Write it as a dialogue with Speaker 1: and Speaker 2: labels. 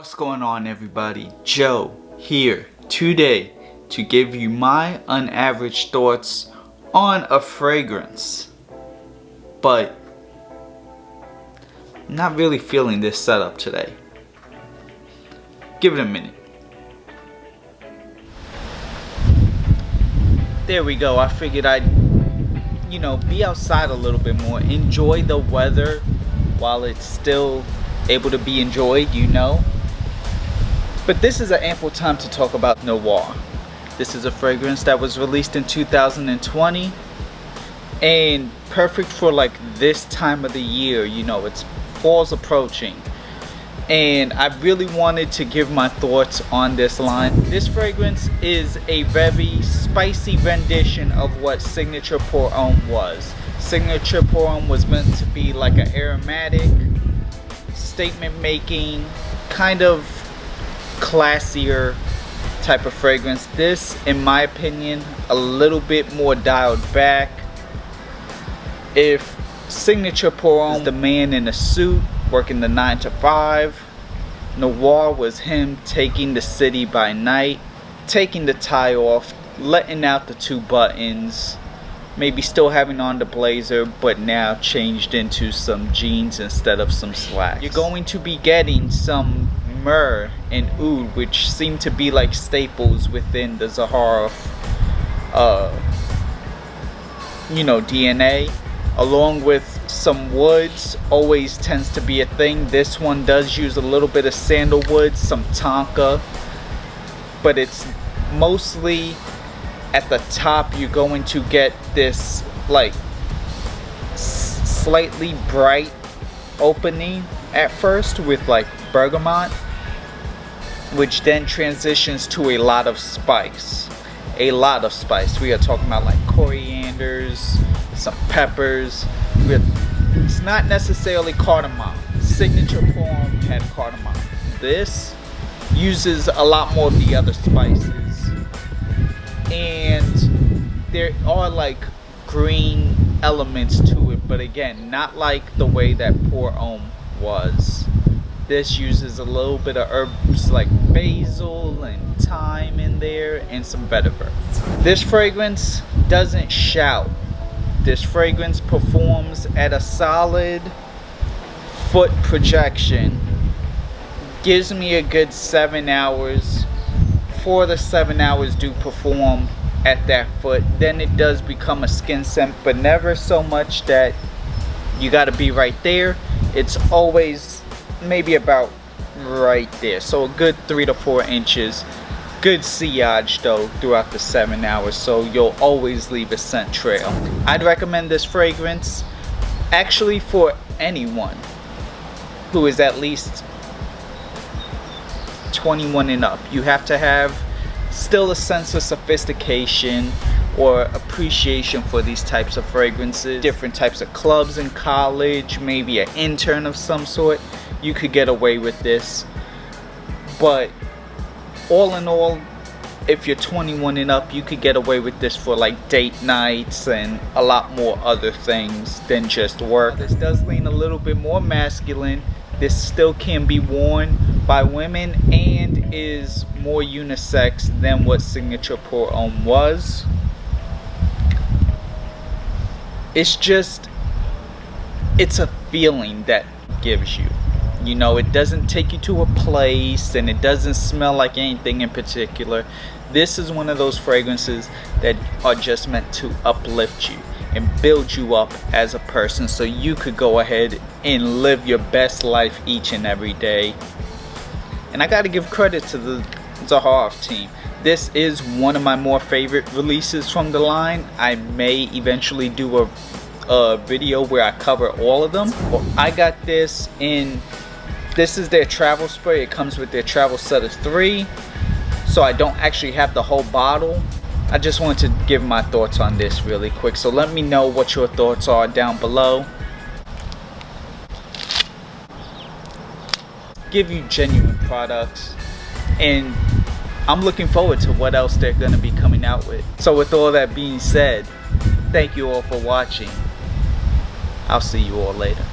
Speaker 1: What's going on, everybody? Joe here today to give you my unaverage thoughts on a fragrance, but I'm not really feeling this setup today. Give it a minute. There we go. I figured I'd be outside a little bit more, enjoy the weather while it's still able to be enjoyed, But this is an ample time to talk about Noir. This is a fragrance that was released in 2020 and perfect for like this time of the year. It's fall's approaching, and I really wanted to give my thoughts on this line. This fragrance is a very spicy rendition of what Signature Pour Homme was. Signature Pour Homme was meant to be like an aromatic, statement making, kind of classier type of fragrance. This, in my opinion, a little bit more dialed back. If Signature Pour Homme was the man in a suit working the 9 to 5, Noir was him taking the city by night, taking the tie off, letting out the 2 buttons, maybe still having on the blazer, but now changed into some jeans instead of some slacks. You're going to be getting some myrrh and oud, which seem to be like staples within the Zaharoff DNA, along with some woods. Always tends to be a thing. This one does use a little bit of sandalwood, some tonka, but it's mostly at the top. You're going to get this like slightly bright opening at first with like bergamot, which then transitions to a lot of spice. We are talking about like corianders, some peppers. It's not necessarily cardamom. Signature Pour Homme had cardamom. This uses a lot more of the other spices, and there are like green elements to it, but again, not like the way that Pour Homme was. This uses a little bit of herbs like basil and thyme in there, and some vetiver. This fragrance doesn't shout. This fragrance performs at a solid foot projection. Gives me a good 7 hours. 4 to 7 hours do perform at that foot. Then it does become a skin scent, but never so much that you gotta be right there. It's always maybe about right there, so a good 3 to 4 inches. Good sillage though throughout the 7 hours, so you'll always leave a scent trail. I'd recommend this fragrance actually for anyone who is at least 21 and up. You have to have still a sense of sophistication or appreciation for these types of fragrances. Different types of clubs in college, maybe an intern of some sort, you could get away with this. But all in all, if you're 21 and up, you could get away with this for like date nights and a lot more other things than just work. This does lean a little bit more masculine. This still can be worn by women and is more unisex than what Signature Pour Homme was. It's a feeling that it gives you. It doesn't take you to a place, and it doesn't smell like anything in particular. This is one of those fragrances that are just meant to uplift you and build you up as a person, so you could go ahead and live your best life each and every day. And I got to give credit to the Zaharoff team. This is one of my more favorite releases from the line. I may eventually do a video where I cover all of them. Well, I got this in, this is their travel spray. It comes with their travel set of 3, so I don't actually have the whole bottle. I just wanted to give my thoughts on this really quick, so let me know what your thoughts are down below. Give you genuine products, and I'm looking forward to what else they're going to be coming out with. So with all that being said, thank you all for watching. I'll see you all later.